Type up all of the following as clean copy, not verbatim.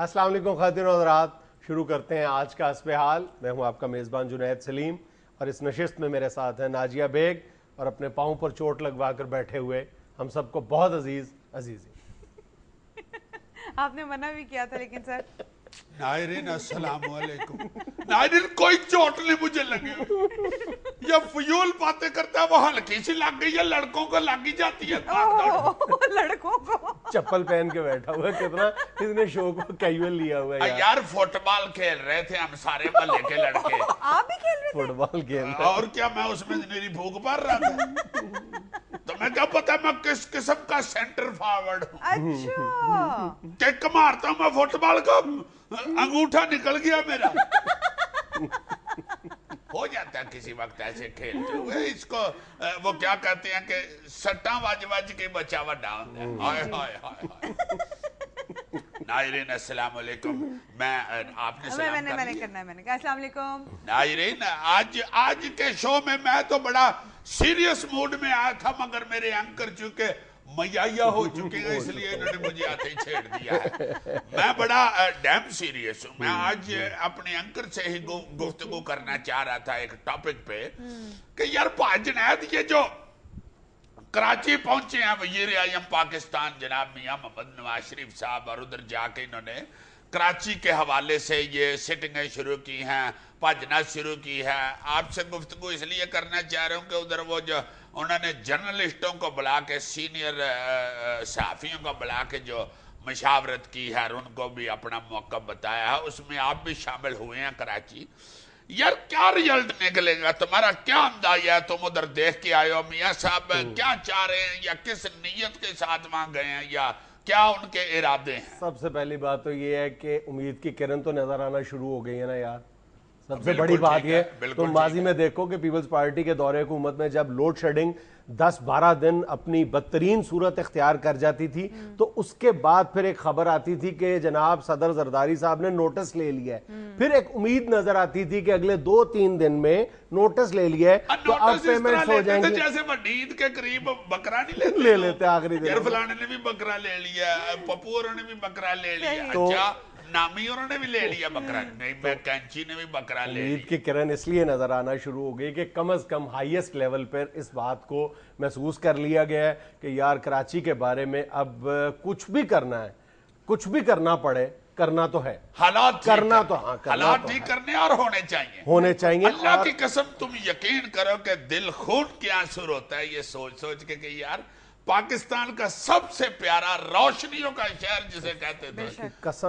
अस्सलाम वालेकुम ख़वातीन और हज़रात, शुरू करते हैं आज का हस्ब हाल। मैं हूं आपका मेज़बान जुनैद सलीम और इस नशिस्त में मेरे साथ हैं नाजिया बेग और अपने पाँव पर चोट लगवा कर बैठे हुए हम सबको बहुत अजीज़ी। आपने मना भी किया था लेकिन सर। नायरीन अस्सलाम वालेकुम। नायरीन कोई चोट नहीं मुझे लगी, ये फजूल बातें करता है, वो हल्की सी लग गई है, लड़कों को लग ही जाती है। लड़कों को चप्पल पहन के बैठा हुआ है, कितना इसने शो को कैजुअल लिया हुआ है यार फुटबॉल खेल रहे थे हम सारे महल्ले के लड़के। आप भी खेल रहे थे? फुटबॉल खेल और क्या, मैं उसमें मेरी भूख भर रहा था। तो मैं क्या पता मैं किस किस्म का सेंटर फॉरवर्ड हूँ। अच्छा किक मारता हूँ मैं फुटबॉल को, अंगूठा निकल गया मेरा। हो जाता है किसी वक्त ऐसे खेलते हुए, इसको वो क्या कहते हैं कि सट्टा वाज वाज के बचावा डाउन है। हाय हाय हाय। नायरीन अस्सलाम वालेकुम। मैं आपने सलाम मैंने करना है, मैंने कहा अस्सलाम वालेकुम। नायरीन आज के शो में मैं तो बड़ा सीरियस मूड में आया था, मगर मेरे एंकर चूंकि मैया हो चुके हैं इसलिए इन्होंने मुझे आते ही छेड़ दिया है। मैं बड़ा डैम सीरियस हूँ। मैं आज अपने एंकर से ही गुफ्तगू करना चाह रहा था एक टॉपिक पे कि यार जुनैद ये जो कराची पहुंचे हैं वजीर आज़म पाकिस्तान जनाब मियां मोहम्मद नवाज शरीफ साहब, और उधर जाके इन्होंने कराची के हवाले से ये सिटिंगें शुरू की हैं, भजना शुरू की है। आपसे गुफ्तगू इसलिए करना चाह रहा हूँ कि उधर वो जो उन्होंने जर्नलिस्टों को बुला के, सीनियर सहाफ़ियों को बुला के जो मशावरत की है और उनको भी अपना मौका बताया है, उसमें आप भी शामिल हुए हैं कराची। यार क्या रिजल्ट निकलेगा, तुम्हारा क्या अंदाजा है? तुम उधर देख के आए हो, मियाँ साहब क्या चाह रहे हैं या किस नीयत के साथ वहां गए हैं या क्या उनके इरादे हैं? सबसे पहली बात तो ये है कि उम्मीद की किरण तो नजर आना शुरू हो गई है ना यार। सबसे बड़ी बात ये, तुम माजी में देखो कि पीपल्स पार्टी के दौरे हुकूमत में जब लोड शेडिंग 10-12 दिन अपनी बदतरीन सूरत इख्तियार कर जाती थी तो उसके बाद फिर एक खबर आती थी कि जनाब सदर जरदारी साहब ने नोटिस ले लिया है। फिर एक उम्मीद नजर आती थी कि अगले 2-3 दिन में नोटिस ले लिया है तो अब पेमेंट्स हो जाएंगी। जैसे ईद के करीब बकरा नहीं ले लेते आखिरी दिन। फलाने ने भी बकरा ले लिया, पप्पू ने भी बकरा ले लिया, तो नामी उन्होंने भी ले लिया बकरा, नहीं मैं कैंची ने भी बकरा ले लिया। उम्मीद की किरण इसलिए नजर आना शुरू हो गई कि कम अज कम हाईएस्ट लेवल पर इस बात को महसूस कर लिया गया है कि यार कराची के बारे में अब कुछ भी करना है, कुछ भी करना पड़े, करना तो है, हालात करना तो हालात ठीक करने और होने चाहिए। अल्लाह की कसम तुम यकीन करो कि दिल खून के आंसू रोता है ये सोच सोच के कि यार पाकिस्तान का सबसे प्यारा रोशनियों का शहर जिसे कहते थे,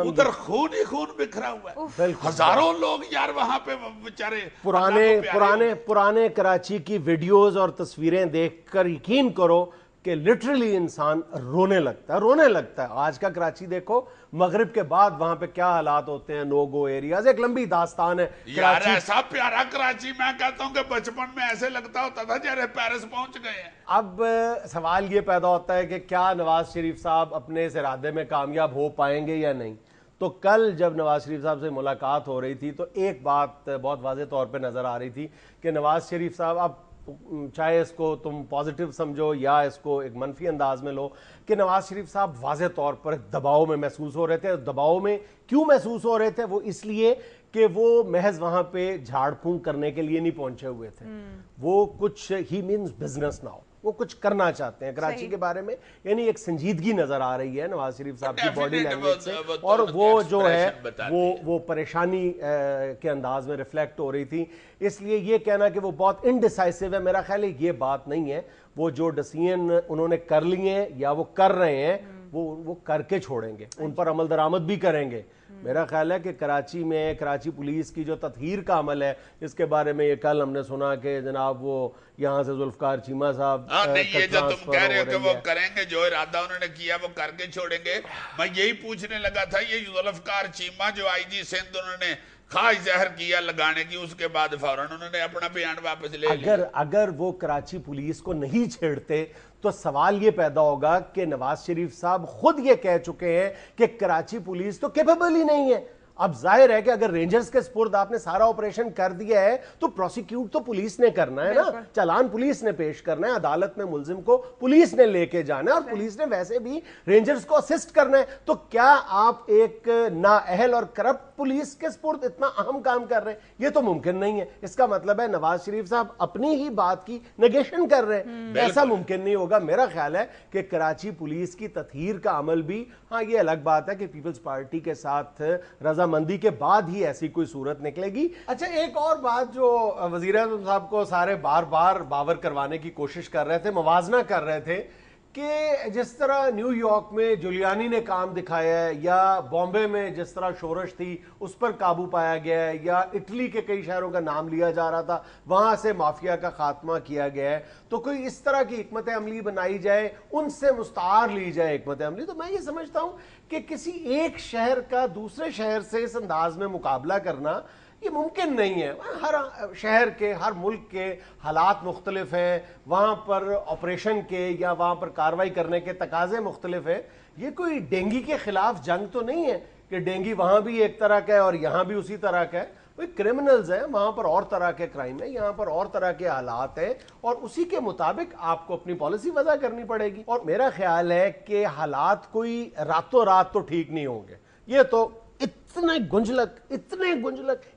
उधर खून ही खून बिखरा हुआ है। हजारों लोग यार वहां पे बेचारे पुराने कराची की वीडियोस और तस्वीरें देखकर यकीन करो कि लिटरली इंसान रोने लगता है। आज का कराची देखो, मगरिब के बाद वहां पे क्या हालात होते हैं, नो गो एरियाज, एक लंबी दास्तान है यार। ऐसा प्यारा कराची मैं कहता हूं कि बचपन में ऐसे लगता होता था जैसे पेरिस पहुंच गए हैं। अब सवाल ये पैदा होता है कि क्या नवाज शरीफ साहब अपने इस इरादे में कामयाब हो पाएंगे या नहीं। तो कल जब नवाज शरीफ साहब से मुलाकात हो रही थी तो एक बात बहुत वाज़ेह तौर पे नज़र आ रही थी कि नवाज शरीफ साहब, अब चाहे इसको तुम पॉजिटिव समझो या इसको एक मनफी अंदाज में लो, कि नवाज शरीफ साहब वाज़ेह तौर पर दबाव में महसूस हो रहे थे। दबाव में क्यों महसूस हो रहे थे? वो इसलिए कि वो महज वहां पे झाड़ फूंक करने के लिए नहीं पहुंचे हुए थे। वो कुछ ही मीन्स बिजनेस नाउ, वो कुछ करना चाहते हैं कराची के बारे में, यानी एक संजीदगी नजर आ रही है नवाज शरीफ साहब की बॉडी लैंग्वेज से, और वो जो है वो परेशानी के अंदाज में रिफ्लेक्ट हो रही थी। इसलिए ये कहना कि वो बहुत इनडिसाइसिव है, मेरा ख्याल है ये बात नहीं है। वो जो डिसीजन उन्होंने कर लिए हैं या वो कर रहे हैं वो करके छोड़ेंगे, उन पर अमल दरामद भी करेंगे। मेरा ख्याल है कि कराची में कराची पुलिस की जो तत्हीर का अमल है, इसके बारे में ये कल हमने सुना कि जनाब वो यहाँ से जुल्फकार चीमा साहब ये जो तुम कह रहे हो कि वो करेंगे, जो इरादा उन्होंने किया वो करके छोड़ेंगे। मैं यही पूछने लगा था, ये जुल्फकार चीमा जो आईजी सिंध उन्होंने खास जहर किया लगाने की, उसके बाद फौरन उन्होंने अपना बयान वापस ले लिया। अगर वो कराची पुलिस को नहीं छेड़ते तो सवाल ये पैदा होगा कि नवाज शरीफ साहब खुद ये कह चुके हैं कि कराची पुलिस तो कैपेबल ही नहीं है। अब जाहिर है कि अगर रेंजर्स के स्पुर्द आपने सारा ऑपरेशन कर दिया है तो प्रोसिक्यूट तो पुलिस ने करना है ना, चालान पुलिस ने पेश करना है, अदालत में मुलजिम को पुलिस ने लेके जाना है और पुलिस ने वैसे भी रेंजर्स को असिस्ट करना है। तो क्या आप एक नाअहल और करप्ट पुलिस के स्पुर्द इतना अहम काम कर रहे हैं? ये तो मुमकिन नहीं है। इसका मतलब है नवाज शरीफ साहब अपनी ही बात की नेगेशन कर रहे हैं। ऐसा मुमकिन नहीं होगा। मेरा ख्याल है कि कराची पुलिस की तत्हीर का अमल भी, हाँ ये अलग बात है कि पीपल्स पार्टी के साथ रजामंदी के बाद ही ऐसी कोई सूरत निकलेगी। अच्छा, एक और बात जो वजीर आज़म साहब को सारे बार बार बावर करवाने की कोशिश कर रहे थे, मवाजना कर रहे थे कि जिस तरह न्यूयॉर्क में जुलियानी ने काम दिखाया है या बॉम्बे में जिस तरह शोरश थी उस पर काबू पाया गया है या इटली के कई शहरों का नाम लिया जा रहा था, वहां से माफिया का खात्मा किया गया है, तो कोई इस तरह की हिकमत अमली बनाई जाए, उनसे मुस्तार ली जाए हिकमत अमली। तो मैं ये समझता हूं कि किसी एक शहर का दूसरे शहर से इस अंदाज में मुकाबला करना ये मुमकिन नहीं है। हर शहर के, हर मुल्क के हालात मुख्तलिफ हैं, वहाँ पर ऑपरेशन के या वहाँ पर कार्रवाई करने के तकाजे मुख्तलिफ है। ये कोई डेंगी के खिलाफ जंग तो नहीं है कि डेंगी वहाँ भी एक तरह का है और यहाँ भी उसी तरह का है। वही क्रिमिनल्स हैं, वहाँ पर और तरह के क्राइम है, यहाँ पर और तरह के हालात हैं और उसी के मुताबिक आपको अपनी पॉलिसी वज़ा करनी पड़ेगी। और मेरा ख्याल है कि हालात कोई रातों रात तो ठीक नहीं होंगे। ये तो इतने गुंजलक,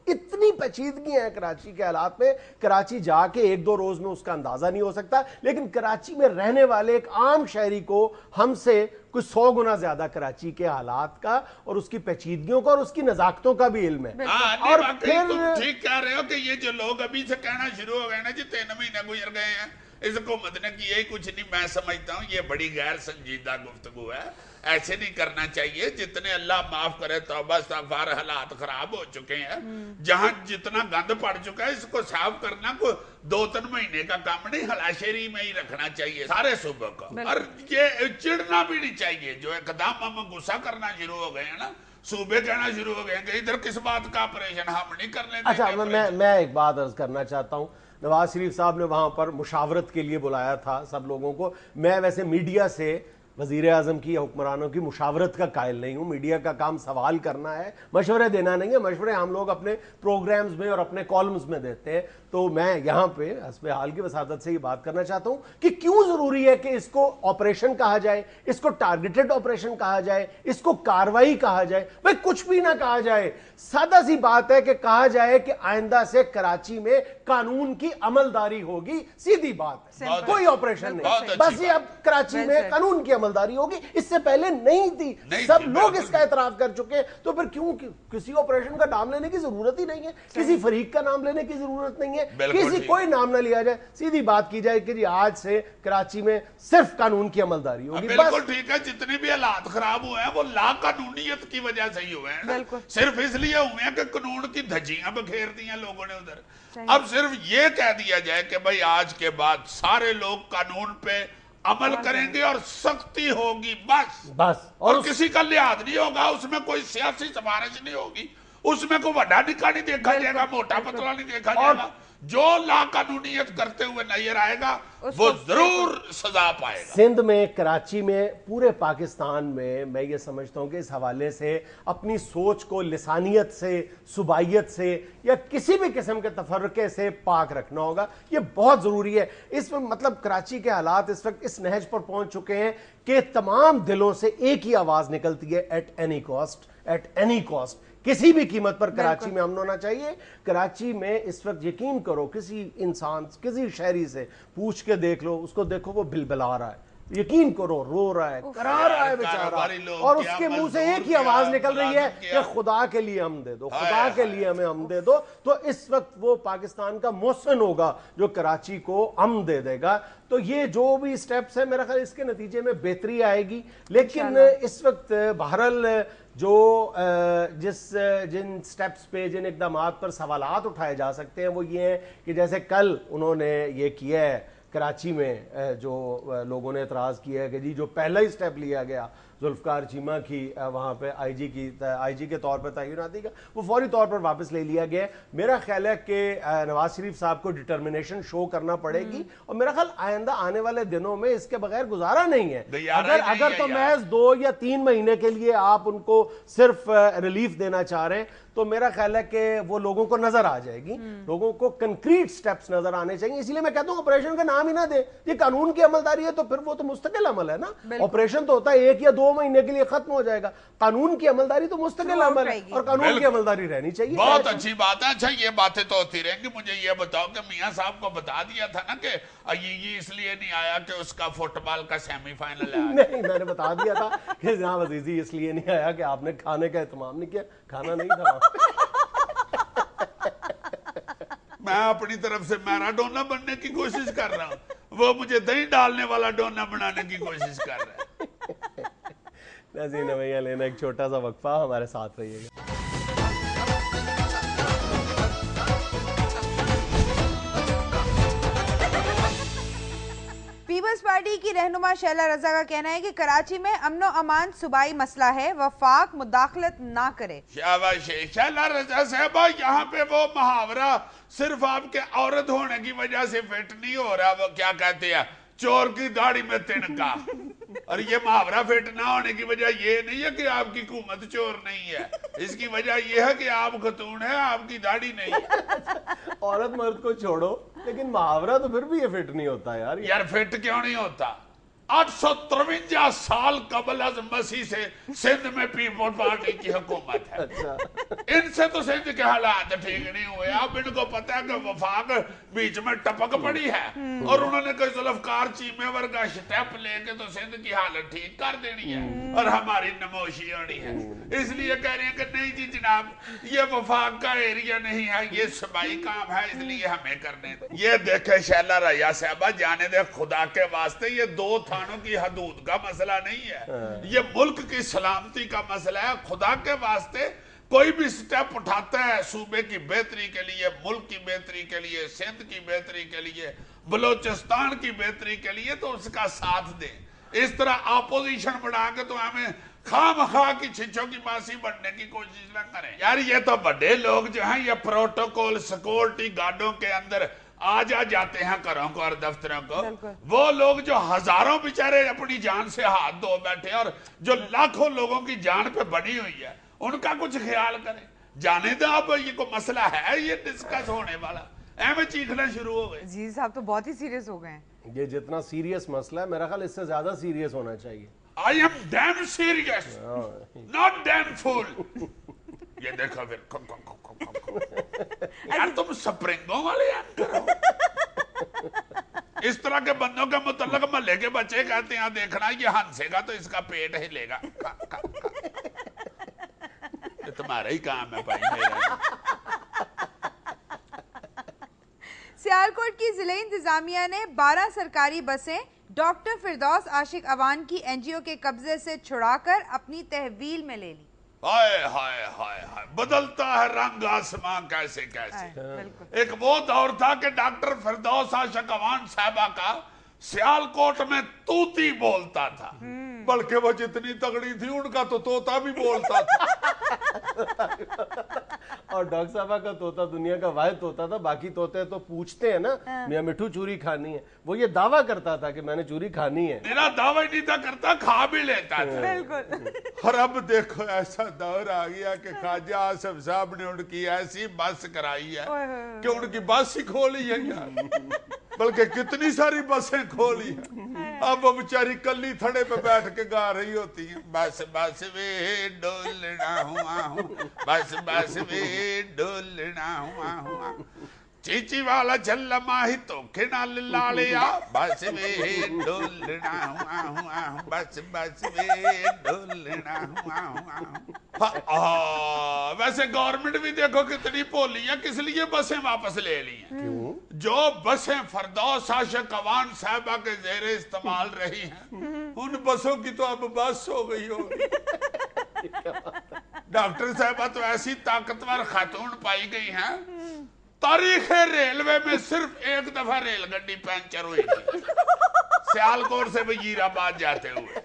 इतनी पेचीदगी है कराची के हालात में, कराची जाके एक दो रोज में उसका अंदाजा नहीं हो सकता, लेकिन कराची में रहने वाले एक आम शहरी को हमसे कुछ 100 गुना ज्यादा कराची के हालात का और उसकी पेचीदगियों का और उसकी नजाकतों का भी इल्म है। और फिर तुम ठीक कह रहे हो कि ये जो लोग अभी से कहना शुरू हो गए ना जी 3 महीने गुजर गए हैं, इस हुकूमत ने किया ही कुछ नहीं, मैं समझता हूँ ये बड़ी गैर संजीदा गुफ्तगू है। ऐसे नहीं करना चाहिए। जितने अल्लाह माफ करे, तौबा इस्तग़फ़ार, हालात खराब हो चुके हैं, जहां जितना गंद पड़ चुका है इसको साफ करना कोई 2-3 महीने का काम नहीं, हलाशेरी में ही रखना चाहिए सारे सूबों को। और ये चिढ़ना भी नहीं चाहिए। जो एकदम हम गुस्सा करना शुरू हो गए हैं ना, सूबे कहना शुरू हो गए कि इधर किस बात का ऑपरेशन, हम नहीं करने देंगे। अच्छा, मैं एक बात अर्ज करना चाहता हूँ। नवाज शरीफ साहब ने वहां पर मुशावरत के लिए बुलाया था सब लोगों को। मैं वैसे मीडिया से वजीर आज़म की या हुक्मरानों की मुशावरत का कायल नहीं हूँ। मीडिया का काम सवाल करना है, मशवरे देना नहीं है। मशवरे हम लोग अपने प्रोग्राम्स में और अपने कॉलम्स में देते हैं। तो मैं यहाँ पे हस्बे हाल की वसादत से ये बात करना चाहता हूँ कि क्यों ज़रूरी है कि इसको ऑपरेशन कहा जाए, इसको टारगेटेड ऑपरेशन कहा जाए, इसको कार्रवाई कहा जाए। भाई कुछ भी ना कहा जाए, सादा सी बात है कि कहा जाए कि आइंदा से कराची में कानून की अमलदारी होगी। सीधी बात है, कोई ऑपरेशन नहीं, बस ये अब कराची में कानून की अमलदारी होगी। इससे पहले नहीं थी, सब लोग इसका एतराफ कर चुके हैं। तो फिर क्यों किसी ऑपरेशन का नाम लेने की जरूरत ही नहीं है, किसी फरीक का नाम लेने की जरूरत नहीं है, किसी कोई नाम ना लिया जाए। सीधी बात की जाए कि जी आज से कराची में सिर्फ कानून की अमलदारी होगी। बिल्कुल ठीक है। जितने भी हालात खराब हुए हैं वो ला कानूनियत की वजह से ही हुए हैं, सिर्फ इसलिए हुए हैं कि कानून की धज्जियां बखेर दी हैं लोगों ने उधर। अब सिर्फ ये कह दिया जाए कि भाई आज के बाद सारे लोग कानून पे अमल करेंगे और सख्ती होगी, बस और किसी का लिहाज नहीं होगा, उसमें कोई सियासी सिफारिश नहीं होगी, उसमें कोई वड्डा निका नहीं देखा जाएगा, मोटा पतला नहीं देखा जाएगा। जो लाकानूनियत करते हुए नजर आएगा वो जरूर सजा पाएगा। सिंध में, कराची में, पूरे पाकिस्तान में मैं ये समझता हूँ कि इस हवाले से अपनी सोच को लिसानियत से, सुबाइयत से या किसी भी किस्म के तफर्रके से पाक रखना होगा। ये बहुत ज़रूरी है। इस मतलब कराची के हालात इस वक्त इस नहज पर पहुँच चुके हैं कि तमाम दिलों से एक ही आवाज़ निकलती है, at any cost, at any cost, किसी भी कीमत पर कराची में अमन होना चाहिए। कराची में इस वक्त यकीन करो, किसी इंसान, किसी शहरी से पूछ के देख लो, उसको देखो वो बिलबिला रहा है, यकीन करो रो रहा है, करा रहा है बेचारा, और उसके मुंह से एक ही आवाज निकल रही है कि खुदा के लिए हम दे दो, खुदा के लिए हमें हम दे दो। तो इस वक्त वो पाकिस्तान का मोहसिन होगा जो कराची को अमन दे देगा। तो ये जो भी स्टेप्स है, मेरा ख्याल इसके नतीजे में बेहतरी आएगी। लेकिन इस वक्त बहरहाल जो जिन स्टेप्स पे, जिन इकदामात पर सवालात उठाए जा सकते हैं वो ये हैं कि जैसे कल उन्होंने ये किया है कराची में, जो लोगों ने एतराज़ किया है कि जी जो पहला ही स्टेप लिया गया ذوالفقار چیمہ کی وہاں پہ آئی جی کے طور پہ تعیناتی کا، وہ فوری طور پر واپس لے لیا گیا ہے. میرا خیال ہے کہ نواز شریف صاحب کو ڈٹرمنیشن شو کرنا پڑے گی، اور میرا خیال آئندہ آنے والے دنوں میں اس کے بغیر گزارا نہیں ہے. اگر تو محض 2 یا 3 مہینے کے لیے آپ ان کو صرف ریلیف دینا چاہ رہے ہیں تو میرا خیال ہے کہ وہ لوگوں کو نظر آ جائے گی، لوگوں کو کنکریٹ سٹیپس نظر آنے چاہیے. اس لیے میں کہتا ہوں آپریشن کا نام ہی نہ دیں، یہ قانون کی عملداری ہے تو پھر وہ تو مستقل عمل ہے نا. آپریشن تو ہوتا ہے 1 یا 2 مہینے کے لیے ختم ہو جائے گا، قانون کی عملداری تو مستقل عمل ہے اور قانون کی عملداری رہنی چاہیے. بہت اچھی بات ہے. اچھا یہ باتیں تو ہوتی رہیں گی. مجھے یہ بتاؤ کہ میاں صاحب کو بتا دیا تھا نا کہ یہ اس لیے نہیں آیا کہ اس کا فٹ بال کا سیمی فائنل ہے؟ نہیں، میں نے بتا دیا تھا کہ جناب عزیزی اس لیے نہیں آیا کہ آپ نے کھانے کا اہتمام نہیں کیا، کھانا نہیں تھا. میں اپنی طرف سے میراڈونا بننے کی کوشش کر رہا ہوں، وہ مجھے دہی ڈالنے والا ڈونا بنانے کی کوشش کر رہا ہے. ناظرین بھیا لینا ایک چھوٹا سا وقفہ، ہمارے ساتھ رہیے گا. پیپلز پارٹی کی رہنما شیلا رضا کا کہنا ہے کہ کراچی میں امن و امان صوبائی مسئلہ ہے، وفاق مداخلت نہ کرے. شیلا رضا صاحبہ، یہاں پہ وہ محاورہ صرف آپ کے عورت ہونے کی وجہ سے فٹ نہیں ہو رہا. وہ کیا کہتے ہیں، چور کی داڑھی میں تنکا. اور یہ محاورہ فٹ نہ ہونے کی وجہ یہ نہیں ہے کہ آپ کی حکومت چور نہیں ہے، اس کی وجہ یہ ہے کہ آپ خاتون ہیں، آپ کی داڑھی نہیں ہے. عورت مرد کو چھوڑو، لیکن محاورہ تو پھر بھی یہ فٹ نہیں ہوتا یار. یار فٹ کیوں نہیں ہوتا؟ 853 سال قبل از مسیح سے سندھ میں پیپل پارٹی کی حکومت ہے. ان سے تو سندھ کے حالات ٹھیک نہیں ہوئے. اب ان کو پتا ہے کہ وفاق بیچ میں ٹپک پڑی ہے اور انہوں نے کوئی ذوالفقار چیمے ورگا سٹیپ لے کے تو سندھ کی حالت ٹھیک کر دینی ہے اور ہماری نموشی ہونی ہے. اس لیے کہہ رہے ہیں کہ نہیں جی جناب، یہ وفاق کا ایریا نہیں ہے، یہ صوبائی کام ہے، اس لیے ہمیں کرنے دیں. یہ دیکھیں شیلا رضا صاحبہ، جانے دے خدا کے واسطے، یہ 2 تھانوں کی حدود کا مسئلہ نہیں ہے، یہ ملک کی سلامتی کا مسئلہ ہے. خدا کے واسطے کوئی بھی سٹیپ اٹھاتا ہے صوبے کی بہتری کے لیے، ملک کی بہتری کے لیے، سندھ کی بہتری کے لیے، بلوچستان کی بہتری کے لیے، تو اس کا ساتھ دیں. اس طرح اپوزیشن بڑھا کے تو ہمیں خام خواہ کی چھچوں کی باسی بننے کی کوشش نہ کریں. یار یہ تو بڑے لوگ جو ہیں، یہ پروٹوکول سیکورٹی گارڈوں کے اندر آ جاتے ہیں گھروں کو اور دفتروں کو. وہ لوگ جو ہزاروں بیچارے اپنی جان سے ہاتھ دھو بیٹھے اور جو لاکھوں لوگوں کی جان پہ بنی ہوئی ہے، ان کا کچھ خیال کریں. جانے دیں. اب یہ کوئی مسئلہ ہے یہ ڈسکس ہونے والا؟ میں چیخنا شروع ہو گئے. جی صاحب تو بہت ہی سیریس ہو گئے ہیں. یہ جتنا سیریس مسئلہ ہے میرا خیال اس سے زیادہ سیریس ہونا چاہیے. I am damn serious, not damn fool. یہ دیکھو پھر یار تم سپرنگوں والے اینکر ہو. اس طرح کے بندوں کے متعلق محلے کے بچے کہتے ہیں دیکھنا یہ ہنسے گا تو اس کا پیٹ ہلے گا. یہ تمہارا ہی کام ہے بھائی، میرا. سیالکوٹ کی ضلع انتظامیہ نے 12 سرکاری بسیں ڈاکٹر فردوس عاشق اوان کی NGO کے قبضے سے چھڑا کر اپنی تحویل میں لے لی. ہائے ہائے ہائے ہائے، بدلتا ہے رنگ آسمان کیسے کیسے. ایک وہ دور تھا کہ ڈاکٹر فردوس عاشق اوان صاحبہ کا سیالکوٹ میں توتی بولتا تھا، بلکہ وہ جتنی تگڑی تھی ان کا تو طوطا بھی بولتا تھا. اور ڈاکٹر صاحبہ کا طوطا دنیا کا واحد طوطا تھا. باقی طوطے تو پوچھتے ہیں نا میاں مٹھو چوری کھانی ہے، وہ یہ دعویٰ کرتا تھا کہ میں نے چوری کھانی ہے. میرا دعویٰ ہی نہیں تھا کرتا، کھا بھی لیتا تھا. بالکل. اور اب دیکھو ایسا دور آ گیا کہ خواجہ آصف صاحب نے ان کی ایسی بس کرائی ہے کہ ان کی بس ہی کھولی ہے یار، بلکہ کتنی ساری بسیں کھولی ہیں. اب وہ بیچاری کلی تھڑے پہ بیٹھ کے گا رہی ہوتی ہیں، بس بس وے ڈولنا ہوا ہوں، بس بس وے ڈولنا ہوا ہوں، چیچی والا چل ماہی تو کھنا لالیا، بس وے ڈولنا ہوا ہوں، بس بس وے ڈولنا ہوا ہوں. ویسے گورنمنٹ بھی دیکھو کتنی پولی ہے، کس لیے بسیں واپس لے لی ہیں. جو بسیں فردوس عاشق اوان صاحبہ کے زیر استعمال رہی ہیں ان بسوں کی تو اب بس ہو گئی ہوگی. ڈاکٹر صاحبہ تو ایسی طاقتور خاتون پائی گئی ہیں، تاریخ ریلوے میں صرف ایک دفعہ ریل گڈی پنچر ہوئی تھی سیالکوٹ سے وزیر آباد جاتے ہوئے.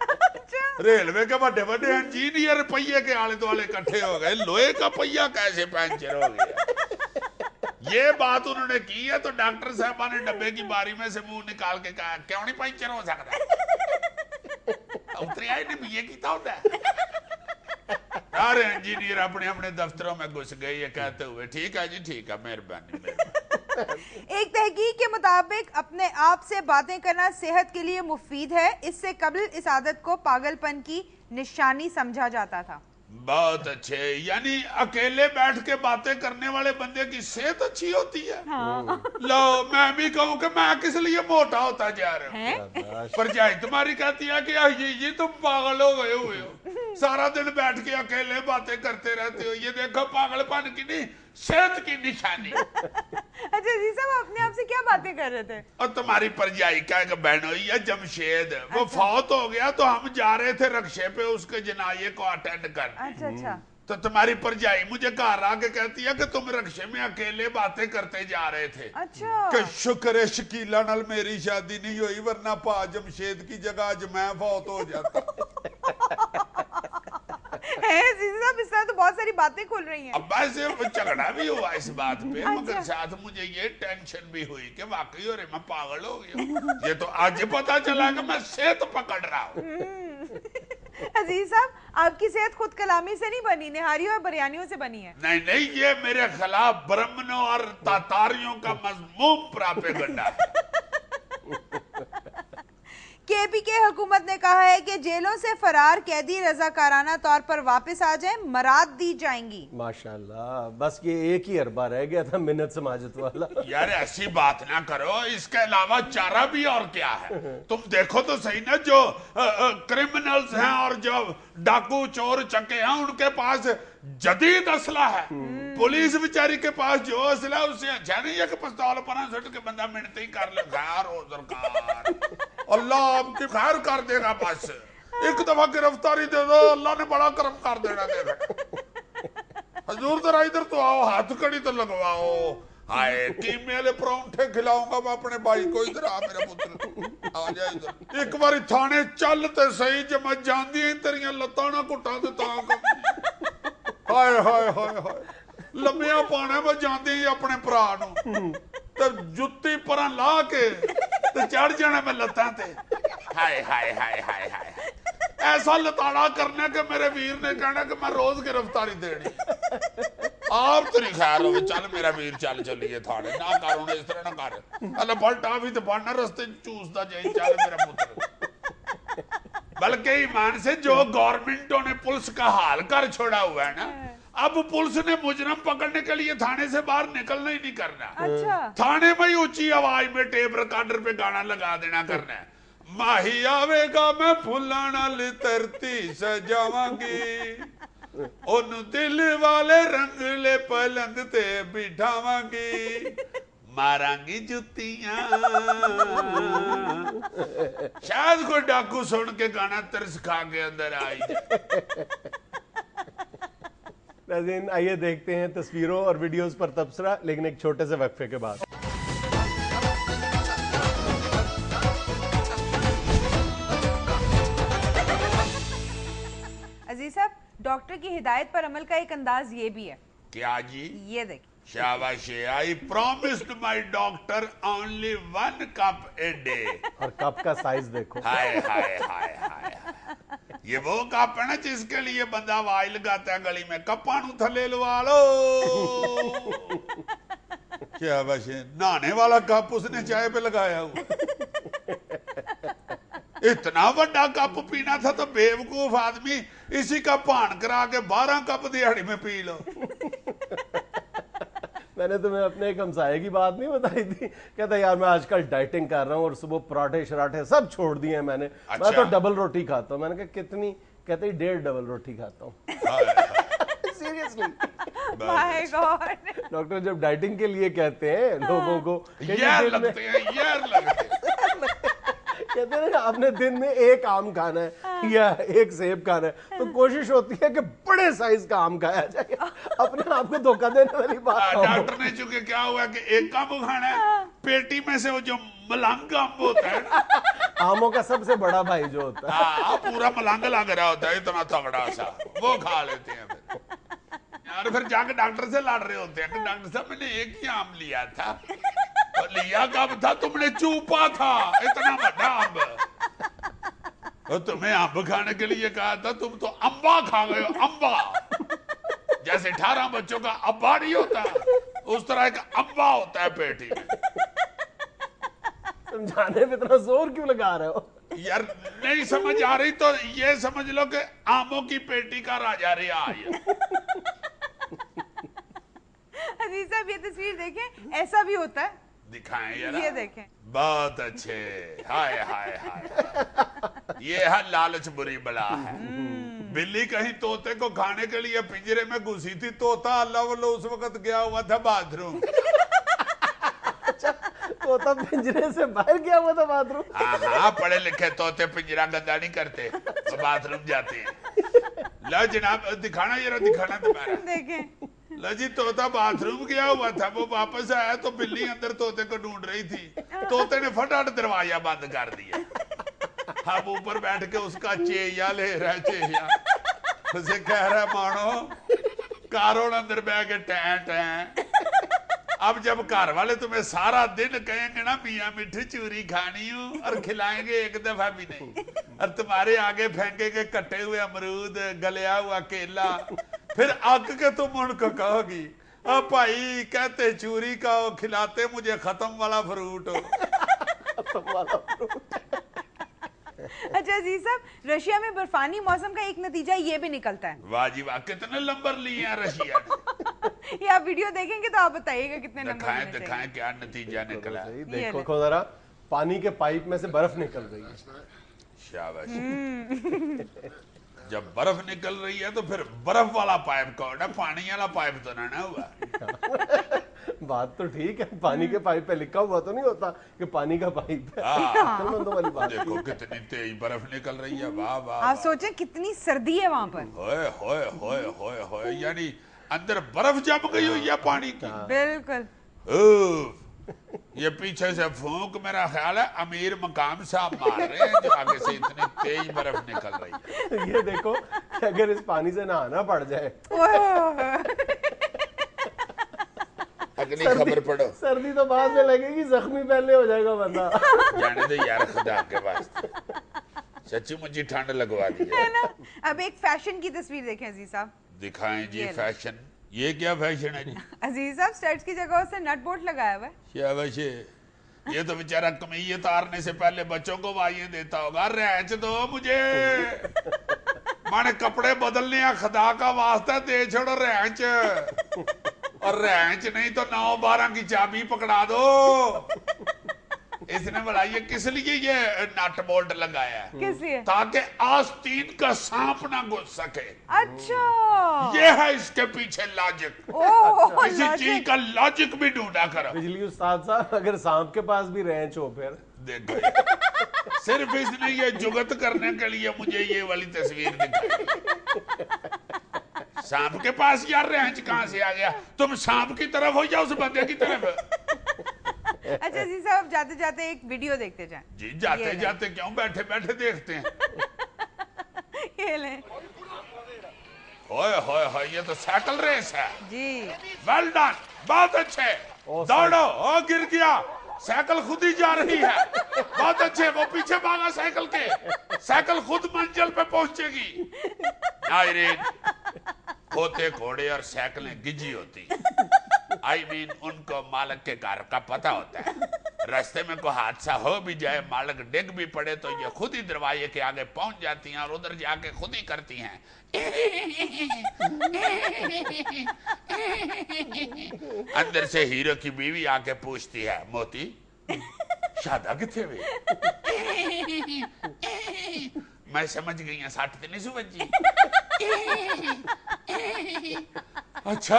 रेलवे के बड़े बड़े इंजीनियर पहिए के आले दुआले इकट्ठे हो गए, लोहे का पहिया कैसे पंचर हो गया। ये बात उन्होंने की है तो डॉक्टर साहबा ने डब्बे की बारी में से मुंह निकाल के कहा क्यों नहीं पंचर हो सकता। उतरे आए ने ये किया होता है। सारे इंजीनियर अपने अपने दफ्तरों में घुस गए ये कहते हुए ठीक है जी ठीक है, मेहरबानी। एक तहकीक के मुताबिक अपने आप से बातें करना सेहत के लिए मुफीद है। इससे कबल इस आदत को पागलपन की निशानी समझा जाता था। बहुत अच्छे, यानी अकेले बैठ के बातें करने वाले बंदे की सेहत अच्छी होती है। हाँ। लो मैं भी कहूँ कि मैं किस लिए मोटा होता जा रहा हूँ, परजाई तुम्हारी कहती है कि ये तुम पागल हो गए हुए हो, सारा दिन बैठ के अकेले बातें करते रहते हो, ये देखो पागलपन की नहीं सेहत की निशानी। अच्छा जी साहब, अपने आप से क्या बातें कर रहे थे? और तुम्हारी परजाई का एक बहनोई है जमशेद, वो फौत हो गया तो हम जा रहे थे रक्शे पे उसके जनाजे को अटेंड कर। अच्छा। तो तुम्हारी परजाई मुझे घर आके कहती है कि तुम रक्शे में अकेले बातें करते जा रहे थे। अच्छा। कि शुक्र है शकीला नाल मेरी शादी नहीं हुई, वरना पा जमशेद की जगह आज मैं फौत हो जाता। साहब इस तरह तो बहुत सारी बातें खुल रही हैं। अब वैसे झगड़ा भी हुआ इस बात पे, मगर साथ मुझे ये टेंशन भी हुई कि वाकई और मैं पागल हो गया। ये तो आज पता चला कि मैं सेहत पकड़ रहा हूँ। अजीज साहब, आपकी सेहत खुद कलामी से नहीं बनी, निहारियों और बरियानियों से बनी है। नहीं, ये मेरे खिलाफ ब्राह्मणों और तातारियों का मज़मूम प्रोपेगेंडा है। केपीके हुकूमत ने कहा है कि जेलों से फरार कैदी रजाकाराना तौर पर वापस आ जाएं, मराद दी जाएंगी। माशाल्लाह, बस ये एक ही अरबा रह गया था मिन्नत समाजत वाला। यार ऐसी बात ना करो, इसके अलावा चारा भी और क्या है। तुम देखो तो सही ना, जो क्रिमिनल्स हैं और जो डाकू चोर चके हैं उनके पास जदीद असला है। पुलिस बेचारी के पास जो असला है उससे अच्छा नहीं है कि पिस्तौल पर सट के बंदा मिनते ही कर ले। खैर हो सरकार, अल्लाह आपकी खैर कर देगा। बस एक दफा गिरफ्तारी दे दो, अल्लाह ने बड़ा करम कर देना। हजूर जरा इधर तो आओ, हाथ कड़ी तो लगवाओ। हाय कीमे वाले परांठे खिलाऊंगा मैं अपने भाई को। इधर आ मेरा पुत्र, आ जा इधर। एक बार थाने चल ते सही, जे मैं जांदी तेरियां लत्तां ना घुटा दे तां। हाय हाय हाय हाय, लम्मिया पाना मैं जांदी ही अपने भरा नूं ते जुत्ती परां ला के ते चढ़ जाना मैं लत्तां ते। हाय हाय हाय हाय हाय, ऐसा लताड़ा करना कि मेरे वीर ने कहना कि मैं रोज गिरफ्तारी देनी। आप तेरी खैर हो, चल मेरा वीर चल चलिए थाने। ना कर उन्हें इस तरह ना कर, अल्लाह पलटा भी तो पढ़ना रस्ते चूसदा जाए। चल मेरा पुत्र। बल्कि ईमान से जो गवर्नमेंटों ने पुलिस का हाल कर छोड़ा हुआ है ना, अब पुलिस ने मुजरम पकड़ने के लिए थाने से बाहर निकलना ही नहीं करना। अच्छा। थाने में ही ऊंची आवाज में टेप रिकॉर्डर पे गाना लगा देना करना है। माही आवेगा मैं फुल्लां नाल धरती सजावांगी, ओन दिल वाले रंगले पलंग ते बिठावांगी, मारांगी जुतियां। शायद कोई डाकू सुन के गाना तरस खा के अंदर आई जाए। नाज़रीन, आइए देखते हैं तस्वीरों और वीडियोस पर तबसरा, लेकिन एक छोटे से वक्फे के बाद। अजीज साहब, डॉक्टर की हिदायत पर अमल का एक अंदाज ये भी है। क्या जी? ये देखिए। शाबाश, आई promised my doctor only 1 cup a day. और कप का साइज देखो। हाय हाय हाय हाय, ये वो कप है ना जिसके लिए बंदा आवाज लगाता है गली में, कप्पा नू थले लवा लो। क्या बस नहाने वाला कप उसने चाय पे लगाया हुआ। इतना बड़ा कप पीना था तो बेवकूफ आदमी इसी का भान करा के 12 कप दिहाड़ी में पी लो। मैंने तुम्हें अपने एक हमसाये की बात नहीं बताई थी? कहता यार मैं आजकल डाइटिंग कर रहा हूँ और सुबह पराठे शराठे सब छोड़ दिए हैं मैंने। अच्छा। मैं तो डबल रोटी खाता हूँ। मैंने कहा कितनी? कहते 1.5 डबल रोटी खाता हूँ। Seriously my God. डॉक्टर जब डाइटिंग के लिए कहते हैं लोगों को यार लगते हैं कहते हैं ना आपने दिन में एक आम खाना है या एक सेब खाना है, तो कोशिश होती है कि बड़े साइज का आम खाया जाए। अपने आप को धोखा देने वाली बात। डॉक्टर ने चूंकि क्या हुआ कि एक आम खाना है, पेटी में से वो जो मलंग आम होता है आमों का सबसे बड़ा भाई जो होता है, हाँ, पूरा मलंग लग रहा होता है इतना तगड़ा सा, वो खा लेते हैं फिर। यार फिर जाके डॉक्टर से लड़ रहे होते हैं कि डॉक्टर साहब मैंने एक ही आम लिया था, तो लिया कब था, तुमने चूपा था इतना बड़ा आम, तो तुम्हें आम खाने के लिए कहा था, तुम तो अम्बा खा गए हो, अम्बा। जैसे 18 बच्चों का अब्बा नहीं होता, उस तरह का अम्बा होता है पेटी में। समझाने में इतना जोर क्यों लगा रहे हो? यार नहीं समझ आ रही तो ये समझ लो कि आमों की पेटी का राजा रहा है। अजीज साहब ये तस्वीर देखें, ऐसा भी होता है, दिखाएं यार, ये देखें। बहुत अच्छे, हाय हाय हाय, ये है लालच बुरी बला है। बिल्ली कहीं तोते को खाने के लिए पिंजरे में घुसी थी, तोता अल्लाह वल्लाह उस वक्त गया हुआ था बाथरूम। तोता पिंजरे से बाहर गया हुआ था बाथरूम? हाँ हाँ, पढ़े लिखे तोते पिंजरा गंदा नहीं करते, तो बाथरूम जाते हैं। लो जनाब दिखाना, ये दिखाना तुम्हारा, देखें। लो जी, तोता बाथरूम गया हुआ था, वो वापस आया तो बिल्ली अंदर तोते को ढूंढ रही थी, तोते ने फटाफट दरवाजा बंद कर दिया। हम ऊपर बैठ के उसका चेया ले रहा है, चेया उसे कह रहा है मानो कारों अंदर बैठ के टैं टैं। अब जब घर वाले तुम्हें सारा दिन कहेंगे ना मियाँ मिठी चूरी खानी हूँ, और खिलाएंगे एक दफा भी नहीं, और तुम्हारे आगे फेंकेंगे कटे हुए अमरूद, गलिया हुआ केला, फिर आग के तुम उनको कहोगी अब भाई कहते चूरी का हो, खिलाते मुझे खत्म वाला फ्रूट हो। अच्छा अजीज साहब, रशिया में बर्फानी मौसम का एक नतीजा ये भी निकलता है। वाह जी वाह, कितने नंबर लिए हैं रशिया ने। ये आप वीडियो देखेंगे तो आप बताइएगा कितने नंबर दिखाएं मिलने दिखाएं क्या नतीजा निकला। सही, देखो जरा, पानी के पाइप में से बर्फ निकल रही है। शाबाश। जब बर्फ निकल रही है तो फिर बर्फ वाला पाइप कौन है, पानी वाला पाइप तो ना हुआ। बात तो ठीक है, पानी के पाइप पे लिखा हुआ तो नहीं होता कि पानी का पाइप है। अक्लमंदों वाली बात। देखो कितनी तेज बर्फ निकल रही है, वाह वाह। आप सोचें कितनी सर्दी है वहां पर। होए होए होए होए होए, यानी अंदर बर्फ जम गई हुई है पानी की। बिल्कुल। उफ, ये पीछे से फूंक मेरा ख्याल है अमीर मकाम साहब मार रहे हैं, जो आगे से इतनी तेज बर्फ निकल रही है। ये देखो कि अगर इस पानी से नहाना पड़ जाए, अगली खबर पढ़ो। सर्दी तो बाद में लगेगी, जख्मी पहले हो जाएगा बंदा। जाने दो यार खुदा के वास्ते, सच्ची मुझे ठंड लगवा दी है ना। अब एक फैशन की तस्वीर देखें अजीज साहब। दिखाएं जी फैशन। ये क्या फैशन है जी? अजीज साहब स्टड्स की जगह से नट बोल्ट लगाया हुआ है। क्या वैसे ये तो बेचारा कमीज उतारने से पहले बच्चों को वाइये देता होगा, रैंच दो मुझे, माने कपड़े बदलने या खुदा का वास्ता दे छोड़ो रैंच, और रैंच नहीं तो 9-12 की चाबी पकड़ा दो। इसने बोला ये किस लिए ये नट बोल्ट लगाया है? किस लिए? ताकि आस्तीन का सांप ना घुस सके। अच्छा, ये है इसके पीछे लॉजिक। ओह, किसी चीज का लॉजिक भी ढूंढा करो। बिजली उस्ताद साहब, अगर सांप के पास भी रेंच हो फिर देखो, सिर्फ इसने ये जुगत करने के लिए मुझे ये वाली तस्वीर दिखाई। सांप के पास यार रेंच कहां से आ गया? तुम सांप की तरफ हो या उस बंदे की तरफ? अच्छा जी साहब, जाते जाते एक वीडियो देखते जाएं। जी जाते जाते क्यों, बैठे बैठे देखते हैं। ये ले। होए होए होए, ये तो साइकिल रेस है जी। वेल डन, बहुत अच्छे, दौड़ो। ओ गिर गया, साइकिल खुद ही जा रही है, बहुत अच्छे। वो पीछे भागा साइकिल के, साइकिल खुद मंजिल पे पहुंचेगी। होते घोड़े और साइकिलें गिजी होती, आई मीन उनको मालिक के घर का पता होता है। रास्ते में कोई हादसा हो भी जाए, मालिक डिग भी पड़े, तो ये खुद ही दरवाजे के आगे पहुंच जाती हैं और उधर जाके खुद ही करती हैं। अंदर से हीरो की बीवी आके पूछती है, मोती शादा किथे वे? मैं समझ गई है, 60 नहीं सुबजी। अच्छा,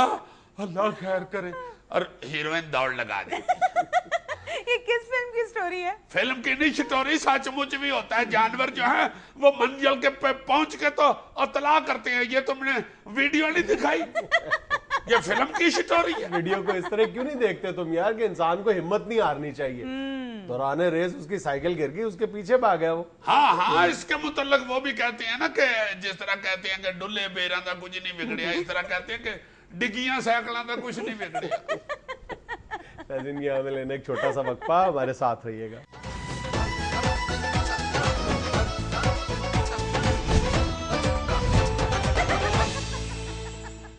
अल्लाह खैर करे, और हीरोइन दौड़ लगा दी। ये किस फिल्म की स्टोरी है? फिल्म की नहीं स्टोरी, सचमुच भी होता है। जानवर जो है वो मंजिल के पे पहुंच के तो अतला करते हैं। ये तुमने वीडियो नहीं दिखाई, ये फिल्म की स्टोरी है। वीडियो को इस तरह क्यों नहीं देखते तुम यार, कि इंसान को हिम्मत नहीं हारनी चाहिए। दौरान रेस उसकी साइकिल गिर गई, उसके पीछे भाग गया वो। हाँ हाँ, इसके मुतल्लक वो भी कहते हैं ना कि जिस तरह कहते हैं कि डुल्ले बेरा का कुछ नहीं बिगड़िया, इस तरह कहते हैं कि डिग्गियां साइकिलों का कुछ नहीं बिगड़िया। नाज़रीन, यहाँ में लेने एक छोटा सा वक्फा, हमारे साथ रहिएगा।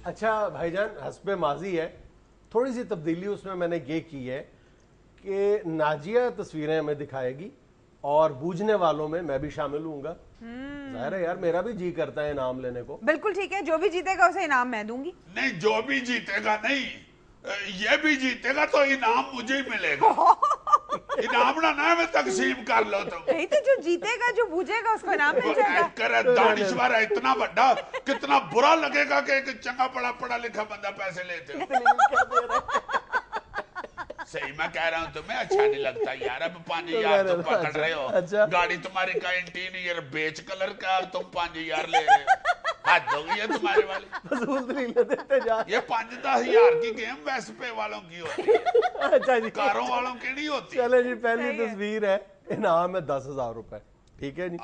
अच्छा भाईजान, हस्बे माजी है, थोड़ी सी तब्दीली उसमें मैंने ये की है कि नाजिया तस्वीरें हमें दिखाएगी और बूझने वालों में मैं भी शामिल हूँगा। जाहिर है यार, मेरा भी जी करता है इनाम लेने को। बिल्कुल ठीक है, जो भी जीतेगा उसे इनाम मैं दूंगी। नहीं, जो भी जीतेगा नहीं, ये भी जीतेगा तो इनाम मुझे ही मिलेगा। इनाम ना मैं तकसीम कर लो तुम। नहीं तो जो जीतेगा, जो बूझेगा, उसको इनाम मिल जाएगा। दानिश्वर है इतना बड़ा, कितना बुरा लगेगा कि एक चंगा पढ़ा लिखा बंदा पैसे लेते हो। सही मैं कह रहा हूँ, तुम्हें अच्छा नहीं लगता यार? अब 5,000 तुम पकड़ रहे हो। अच्छा। गाड़ी तुम्हारी का इंटीरियर बेच कलर का, तुम 5,000 ले रहे हो। हद हो गई है तुम्हारे वाली। फजूल नहीं ले देते जा। ये 5-10 हजार की गेम वेस्पे वालों की होती है, अच्छा जी, कारों वालों की नहीं होती। चले जी, पहली तस्वीर है, इनाम है 10,000 रुपए। ठीक है जी,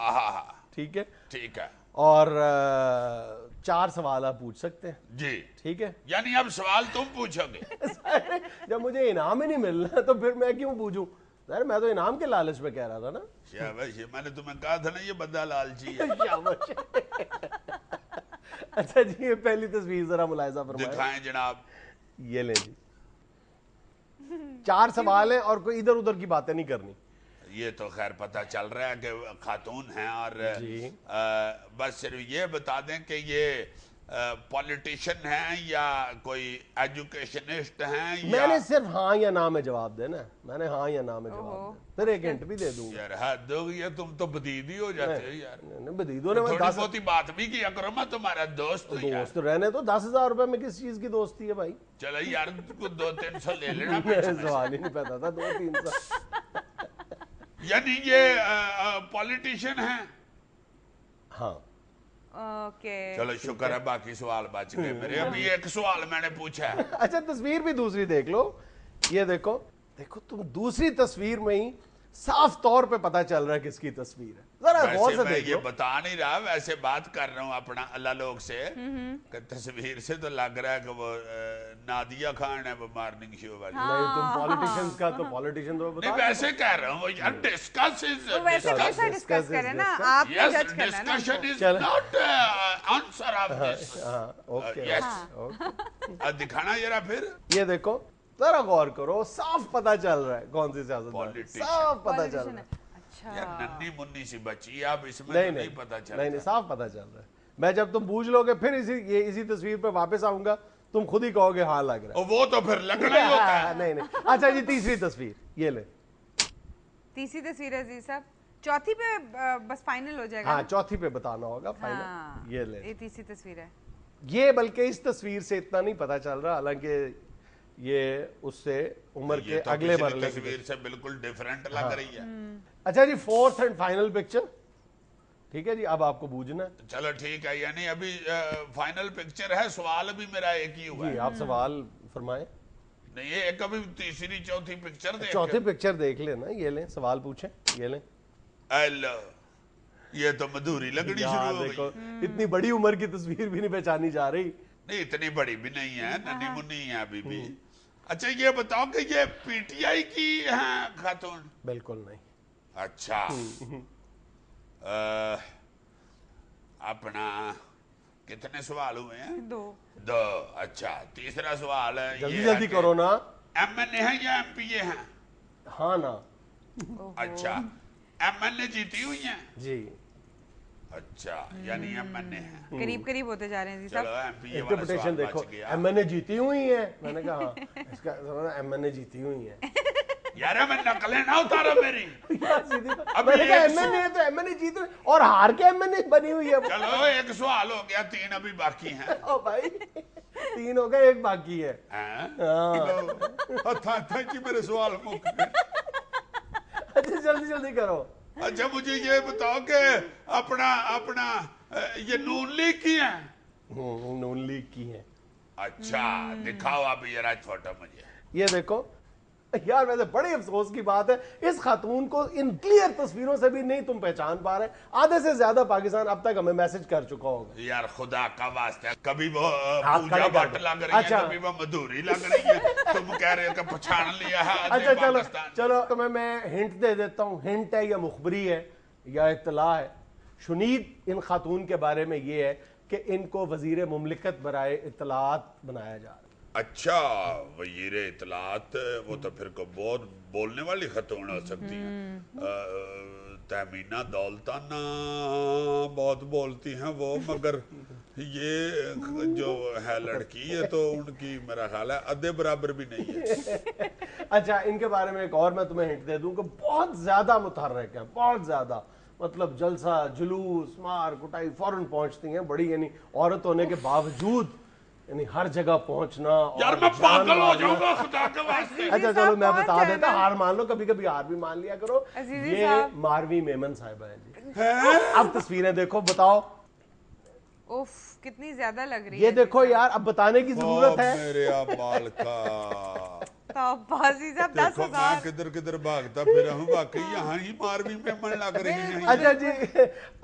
ठीक है, ठीक है। और 4 सवाल आप पूछ सकते हैं जी। ठीक है। यानी अब सवाल तुम पूछोगे? जब मुझे इनाम ही नहीं मिलना तो फिर मैं क्यों पूछूं? यार मैं तो इनाम के लालच में कह रहा था ना। शाबाश, मैंने तुम्हें कहा था ना ये बंदा लालची है। अच्छा जी, ये पहली तस्वीर जरा मुलाहिजा फरमाएं। दिखाएं जनाब। ये लें जी, 4 सवाल हैं और कोई इधर उधर की बातें नहीं करनी। ये तो खैर पता चल रहा है कि खातून हैं और बस सिर्फ ये बता दें कि ये पॉलिटिशियन हैं या कोई एजुकेशनिस्ट हैं। मैंने सिर्फ हाँ या ना में जवाब देना है, मैंने हाँ या ना में जवाब देना, फिर एक हिंट भी दे दूंगा। यार हद हो गई है, तुम तो बदीदी हो जाते हो यार। बदीदों ने थोड़ी बहुत ही बात भी किया करो, मैं तुम्हारा दोस्त हूं यार। दोस्त रहने तो 10,000 रुपए में किस चीज की दोस्ती है भाई? चलो यार, 200-300 ले लेना। सवाल ही नहीं पता था, 200-300। यानी ये पॉलिटिशियन हैं? हाँ। ओके, चलो शुक्र है, बाकी सवाल बच गए मेरे। अभी एक सवाल मैंने पूछा है। अच्छा, तस्वीर भी दूसरी देख लो। ये देखो, देखो तुम दूसरी तस्वीर में ही साफ तौर पे पता चल रहा है किसकी तस्वीर है। जरा गौर से मैं देखो। ये बता नहीं रहा, वैसे बात कर रहा हूँ अपना अल्लाह लोग से कि तस्वीर से तो लग रहा है कि वो नादिया खान है, वो मॉर्निंग शो वाली। नहीं, तुम पॉलिटिशियंस का तो पॉलिटिशियन तो बता। नहीं, वैसे कह रहा हूँ यार, डिस्कस डिस्कस करें ना, आप जज करना ना। Discussion is not answer of this. Okay, yes. दिखाना जरा फिर। ये देखो, जरा गौर करो, साफ पता चल रहा है कौन सी सियासतदान, साफ पता चल रहा है। अच्छा, यार नन्ही मुन्नी सी बच्ची, आप इसमें नहीं पता चल। नहीं, साफ पता चल रहा है। मैं जब तुम पूछ लोगे फिर इसी तस्वीर पे वापस आऊंगा, तुम खुद ही कहोगे हाँ लग रहा है। वो तो फिर लगना ही होता है। नहीं। अच्छा जी, तीसरी तस्वीर ये ले। तीसरी तस्वीर है अजीज साहब, चौथी पे बस फाइनल हो जाएगा। हाँ, चौथी पे बताना होगा फाइनल। हाँ, ये ले, ये तीसरी तस्वीर है। ये बल्कि इस तस्वीर से इतना नहीं पता चल रहा, हालांकि ये उससे उम्र के तो अगले मरहले तस्वीर से बिल्कुल डिफरेंट लग रही है। अच्छा जी, 4th एंड फाइनल पिक्चर। ठीक है जी, अब आपको बूझना है। चलो ठीक है, यानी अभी फाइनल पिक्चर है, सवाल भी मेरा एक ही हुआ जी, है। आप सवाल फरमाएं। नहीं, ये एक अभी तीसरी चौथी पिक्चर देख। चौथी पिक्चर देख लेना, ये लें, सवाल पूछें, ये लें। हेलो, ये तो मधुरी लगनी शुरू हो देखो, गई। इतनी बड़ी उम्र की तस्वीर भी नहीं पहचानी जा रही। नहीं, इतनी बड़ी भी नहीं है, नन्ही मुन्नी है अभी भी। अच्छा, ये बताओ कि ये पीटीआई की है खातून? बिल्कुल नहीं। अच्छा, अपना कितने सवाल हुए हैं? 2। अच्छा, तीसरा सवाल है, जल्दी जल्दी करो ना। एमएनए है या एमपीए है? हाँ ना। अच्छा, एमएनए जीती हुई है? जी। अच्छा, यानी एमएनए है। करीब करीब होते जा रहे हैं जी साहब। चलो एमपीए वाला इंटरप्रिटेशन सवाल देखो, बच गया। एमएनए जीती हुई है। मैंने कहा हाँ, इसका एमएनए जीती हुई है। यार मैं नकलें ना उतारो मेरी। अब मैंने कहा एमएनए है तो एमएनए जीत रही और हार के एमएनए बनी हुई है। चलो एक सवाल हो गया, 3 अभी बाकी हैं। ओ भाई, 3 हो गए, एक बाकी है। अच्छा जी, मेरे सवाल मुक गए। अच्छा, जल्दी जल्दी करो। अच्छा, मुझे ये बताओ कि अपना ये नून लीग की है? नून लीग की है। अच्छा, दिखाओ आप जरा फोटो मुझे। ये देखो, یار ویسے بڑی افسوس کی بات ہے اس خاتون کو ان کلیئر تصویروں سے بھی نہیں تم پہچان پا رہے. آدھے سے زیادہ پاکستان اب تک ہمیں میسج کر چکا ہوگا. یار خدا کا واسطہ کبھی وہ پوجا بٹ لگ رہی ہے, کبھی وہ مدھوری لگ رہی ہے, تم کہہ رہے ہو کہ پہچان لیا ہے. اچھا چلو تمہیں میں ہنٹ دے دیتا ہوں. ہنٹ ہے یا مخبری ہے یا اطلاع ہے. شنید ان خاتون کے بارے میں یہ ہے کہ ان کو وزیر مملکت برائے اطلاعات بنایا جا رہا ہے. اچھا وزیر اطلاعات, وہ تو پھر کو بہت بولنے والی خاتون ہو سکتی ہیں. تہمینہ دولتانہ بہت بولتی ہیں وہ, مگر یہ جو ہے لڑکی ہے تو ان کی میرا خیال ہے ادھے برابر بھی نہیں ہے. اچھا ان کے بارے میں ایک اور میں تمہیں ہنٹ دے دوں کہ بہت زیادہ متحرک ہیں, بہت زیادہ, مطلب جلسہ جلوس مار کٹائی فوراً پہنچتی ہیں. بڑی یعنی عورت ہونے کے باوجود یعنی ہر جگہ پہنچنا. یار میں پاگل ہو جاؤں گا خدا کے واسطے. اچھا چلو میں بتا دیتا, ہار مان لو, کبھی کبھی ہار بھی مان لیا کرو. یہ ماروی میمن صاحبہ ہیں جی. اب تصویریں دیکھو, بتاؤ. اوف کتنی زیادہ لگ رہی ہے. یہ دیکھو یار, اب بتانے کی ضرورت ہے. میرے آبال کا بازی صاحب 10,000. میں کدھر کدھر بھاگتا پھر ہوں, واقعی یہاں ہی ماروی میمن لگ رہی ہیں. اچھا جی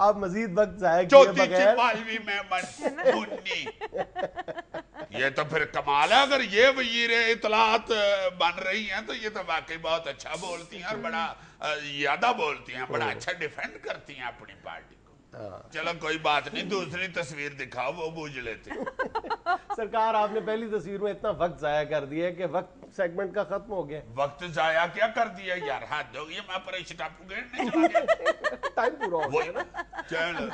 آپ مزید وقت ضائع کیے چوتھی بغیر, ماروی میمن منی, یہ تو پھر کمال ہے. اگر یہ وزیر اطلاعات بن رہی ہیں تو یہ تو واقعی بہت اچھا بولتی ہیں اور بڑا زیادہ بولتی ہیں, بڑا اچھا ڈیفینڈ کرتی ہیں اپنی پارٹی کو. چلو کوئی بات نہیں, دوسری تصویر دکھاؤ, وہ بوجھ لیتے. سرکار آپ نے پہلی تصویر میں اتنا وقت ضائع کر دیا کہ وقت سیگمنٹ کا ختم ہو گیا. وقت ضائع کیا کر دیا یار, حد ہو گئی. میں پریشت آپ کو گیڑنے چلا گیا, ٹائم پورا ہو گیا نا. چل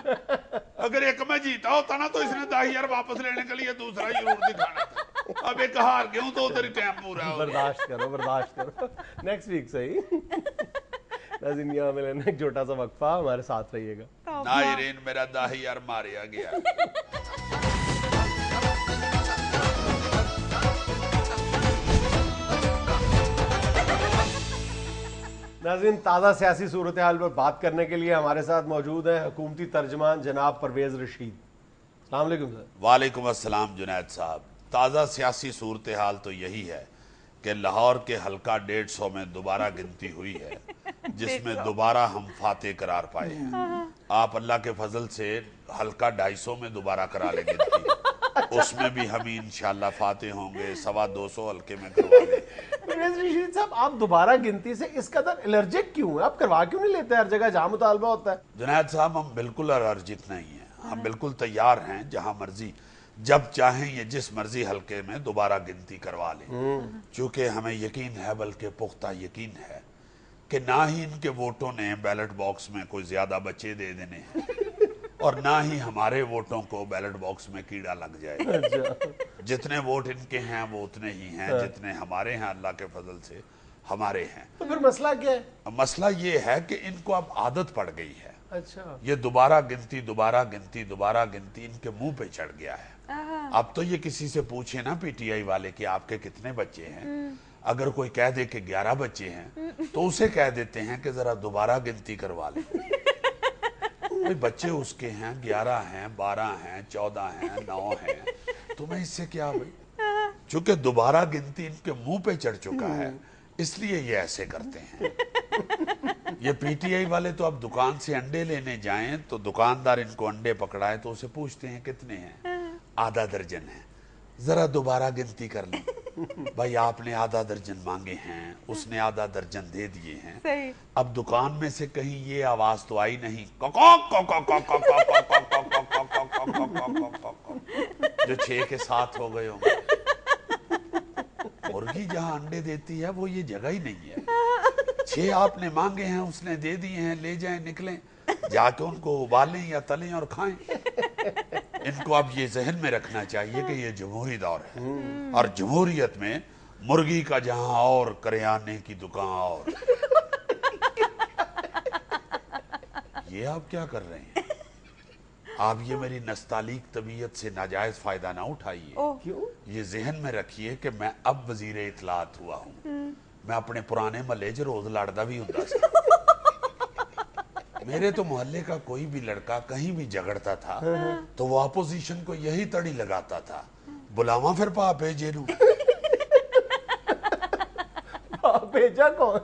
اگر ایک میں جیتا ہوتا نا تو اس نے 10,000 واپس لینے کے لیے دوسرا ضرور دکھانا تھا. اب ایک ہار گیا ہوں تو ادھر ہی ٹائم پورا ہو. برداشت کرو. نیکسٹ ویک صحیح. ناظرین یہاں میں لینا ایک چھوٹا سا وقفہ, ہمارے ساتھ رہیے گا. ناظرین میرا 10,000 ماریا گیا. ناظرین تازہ سیاسی صورتحال پر بات کرنے کے لیے ہمارے ساتھ موجود ہیں حکومتی ترجمان جناب پرویز رشید. السلام علیکم سر. وعلیکم السلام جنید صاحب. تازہ سیاسی صورتحال تو یہی ہے کہ لاہور کے حلقہ 150 میں دوبارہ گنتی ہوئی ہے, جس میں دوبارہ ہم فاتح قرار پائے ہیں. آپ اللہ کے فضل سے حلقہ 250 میں دوبارہ کرا لیں گنتی, اس میں بھی ہم انشاءاللہ فاتح ہوں گے. 250 حلقے میں کروا لیں. پرویز رشید صاحب آپ دوبارہ گنتی سے اس قدر الرجک کیوں ہیں؟ آپ کروا کیوں نہیں لیتے ہر جگہ جہاں مطالبہ ہوتا ہے؟ جنید صاحب ہم بالکل الرجک نہیں ہیں, ہم بالکل تیار ہیں جہاں مرضی جب چاہیں یہ جس مرضی حلقے میں دوبارہ گنتی کروا لیں. چونکہ ہمیں یقین ہے, بلکہ پختہ یقین ہے کہ نہ ہی ان کے ووٹوں نے بیلٹ باکس میں کوئی زیادہ بچے دے دینے ہیں اور نہ ہی ہمارے ووٹوں کو بیلٹ باکس میں کیڑا لگ جائے. جتنے ووٹ ان کے ہیں وہ اتنے ہی ہیں جتنے ہمارے ہیں, اللہ کے فضل سے ہمارے ہیں. تو پھر مسئلہ کیا ہے؟ مسئلہ یہ ہے کہ ان کو اب عادت پڑ گئی ہے. اچھا یہ دوبارہ گنتی ان کے منہ پہ چڑھ گیا ہے. اب تو یہ کسی سے پوچھے نا پی ٹی آئی والے کہ آپ کے کتنے بچے ہیں, اگر کوئی کہہ دے کہ 11 بچے ہیں تو اسے کہہ دیتے ہیں کہ ذرا دوبارہ گنتی کروا لیں. بچے اس کے ہیں 11 ہیں, 12 ہیں, 14 ہیں, 9 ہیں, تمہیں اس سے کیا بھائی؟ چونکہ دوبارہ گنتی ان کے منہ پہ چڑھ چکا ہے اس لیے یہ ایسے کرتے ہیں. یہ پی ٹی آئی والے تو اب دکان سے انڈے لینے جائیں تو دکاندار ان کو انڈے پکڑائے تو اسے پوچھتے ہیں کتنے ہیں, آدھا درجن ہیں, ذرا دوبارہ گنتی کر لیں. بھائی آپ نے آدھا درجن مانگے ہیں, اس نے آدھا درجن دے دیے ہیں. اب دکان میں سے کہیں یہ آواز تو آئی نہیں جو 6 کے 7 ہو گئے ہوں گے. مرغی جہاں انڈے دیتی ہے وہ یہ جگہ ہی نہیں ہے. 6 آپ نے مانگے ہیں, اس نے دے دیے ہیں, لے جائیں نکلیں, جا کے ان کو ابالیں یا تلیں اور کھائیں. ان کو اب یہ ذہن میں رکھنا چاہیے کہ یہ جمہوری دور ہے اور جمہوریت میں مرغی کا جہاں اور کریانے کی دکان اور. یہ آپ کیا کر رہے ہیں؟ آپ یہ میری نستعلیق طبیعت سے ناجائز فائدہ نہ اٹھائیے. یہ ذہن میں رکھیے کہ میں اب وزیر اطلاعات ہوا ہوں. میں اپنے پرانے محلے چ روز لڑتا بھی ہوں سا. میرے تو محلے کا کوئی بھی لڑکا کہیں بھی جھگڑتا تھا تو وہ اپوزیشن کو یہی تڑی لگاتا تھا, بلاواں پھر پا بھیجے نو. भेजा कौन?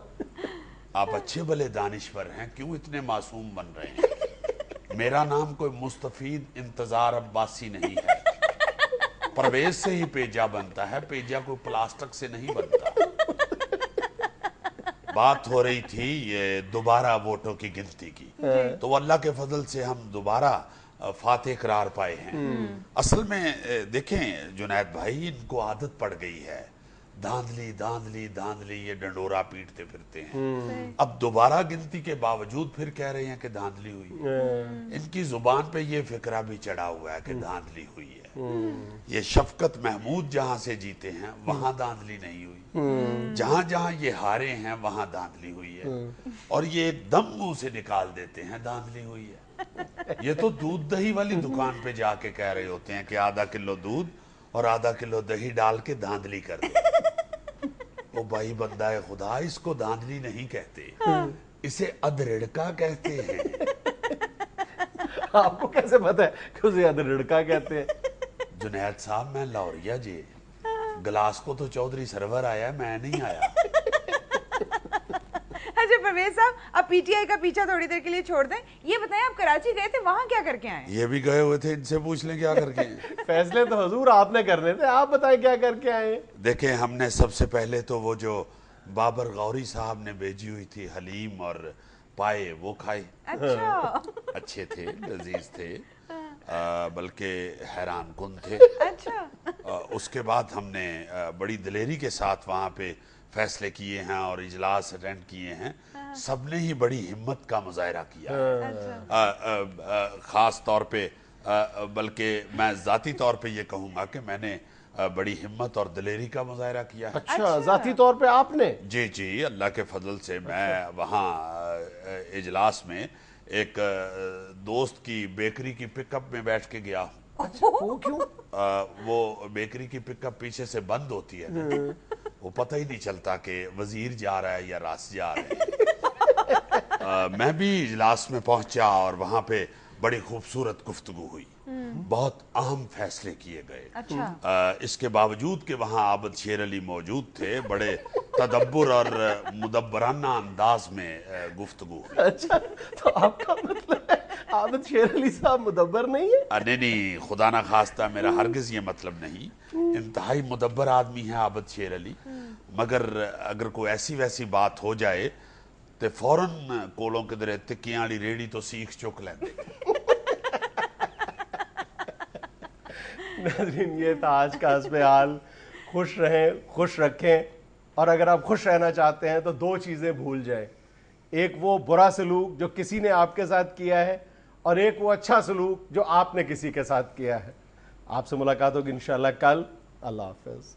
आप अच्छे भले दानिश्वर हैं, क्यों इतने मासूम बन रहे हैं? मेरा नाम कोई मुस्तफीद इंतजार अब्बासी नहीं है। परवेज से ही पेजा बनता है, पेजा कोई प्लास्टिक से नहीं बनता। बात हो रही थी ये दोबारा वोटों की गिनती की, तो अल्लाह के फजल से हम दोबारा फातेह करार पाए हैं। असल में देखें जुनैद भाई, इनको आदत पड़ गई है धांधली धांधली धांधली, ये डंडोरा पीटते फिरते हैं। अब दोबारा गिनती के बावजूद फिर कह रहे हैं कि धांधली हुई। इनकी जुबान पे ये फिक्रा भी चढ़ा हुआ है कि धांधली हुई है। ये शफकत महमूद जहां से जीते हैं वहां धांधली नहीं हुई, जहां जहां ये हारे हैं वहां धांधली हुई है। और ये एकदम मुंह से निकाल देते हैं धांधली हुई है। ये तो दूध दही वाली दुकान पे जाके कह रहे होते हैं कि आधा किलो दूध और आधा किलो दही डाल के धांधली कर दो। ओ भाई बंदा है खुदा, इसको धांधली नहीं कहते, इसे अधरिड़का कहते हैं। आपको कैसे पता है कि उसे अधरिड़का कहते हैं? जुनैद साहब, मैं लाहौरिया जी, गिलास को तो चौधरी सरवर आया, मैं नहीं आया। अच्छा परवेज साहब, आप पीटीआई का पीछा थोड़ी देर के लिए छोड़ दें। ये बताएं, आप कराची गए थे, वहां क्या करके आए? ये भी गए हुए थे, इनसे पूछ लें क्या करके आए। फैसले तो हुजूर आपने करने थे, आप बताएं क्या करके आए? देखें, हमने सबसे पहले तो वो जो बाबर गौरी साहब ने भेजी हुई थी हलीम और पाए, वो खाए। अच्छा अच्छे थे, लजीज थे, बल्कि हैरान कुन थे। अच्छा उसके बाद हमने बड़ी दिलेरी के साथ वहाँ पे फैसले किए हैं और इजलास अटेंड किए हैं। सबने ही बड़ी हिम्मत का मुजाहरा किया है। ख़ास तौर पे बल्कि मैं ज़ाती तौर पे ये कहूँगा कि मैंने बड़ी हिम्मत और दिलेरी का मुजाहरा किया है। अच्छा, ज़ाती तौर पे आपने? जी जी, अल्लाह के फजल से मैं वहाँ इजलास में एक दोस्त की बेकरी की पिकअप में बैठ के गया हूँ। अच्छा, वो क्यों? वो बेकरी की पिकअप पीछे से बंद होती है ना, वो पता ही नहीं चलता कि वजीर जा रहा है या रास जा रहा है। मैं भी इजलास में पहुंचा और वहां पे बड़ी खूबसूरत गुफ्तगू हुई, बहुत अहम फैसले किए गए। अच्छा इसके बावजूद कि वहाँ आबद शेर अली मौजूद थे, बड़े तदब्बुर और मुदब्बराना अंदाज में गुफ्तगू हुई। अच्छा, तो आपका मतलब है आबद शेर अली साहब मुदब्बर नहीं है? नहीं, खुदा ना खास्ता, मेरा हरगिज ये मतलब नहीं। इंतहाई मुदब्बर आदमी है आबद शेर अली, मगर अगर कोई ऐसी वैसी बात हो जाए तो फौरन कोलों के दरे टिक्कियां वाली रेड़ी तो सीख चुक लेंगे। नाज़रीन, ये था आज का हस्बे हाल। खुश रहें, खुश रखें, और अगर आप खुश रहना चाहते हैं तो दो चीज़ें भूल जाएं। एक वो बुरा सलूक जो किसी ने आपके साथ किया है, और एक वो अच्छा सलूक जो आपने किसी के साथ किया है। आपसे मुलाकात होगी इंशाअल्लाह कल। अल्लाह हाफ़िज़।